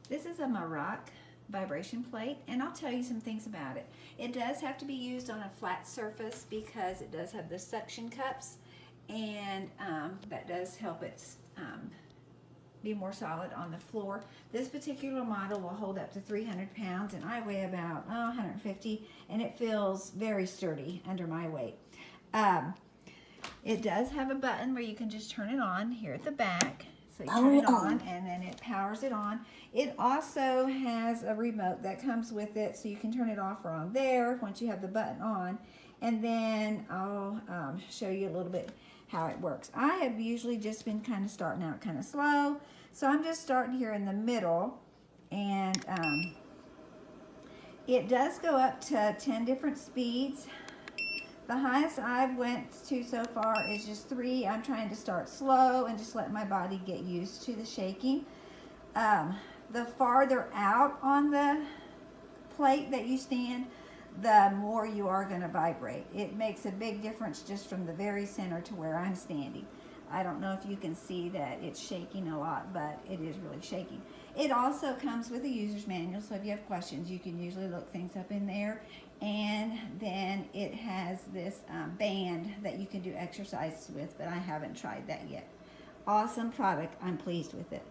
This is a MERACH vibration plate, and I'll tell you some things about it. It does have to be used on a flat surface because it does have the suction cups, and that does help it be more solid on the floor. This particular model will hold up to 300 pounds, and I weigh about 150, and it feels very sturdy under my weight. It does have a button where you can just turn it on here at the back. So you turn it on and then it powers it on. It also has a remote that comes with it, so you can turn it off or on there once you have the button on. And then I'll show you a little bit how it works. I have usually just been kind of starting out kind of slow. So I'm just starting here in the middle, and it does go up to 10 different speeds. The highest I've went to so far is just 3. I'm trying to start slow and just let my body get used to the shaking. The farther out on the plate that you stand, the more you are going to vibrate. It makes a big difference just from the very center to where I'm standing. I don't know if you can see that it's shaking a lot, but it is really shaking. It also comes with a user's manual, so if you have questions, you can usually look things up in there. And then it has this band that you can do exercises with, but I haven't tried that yet. Awesome product. I'm pleased with it.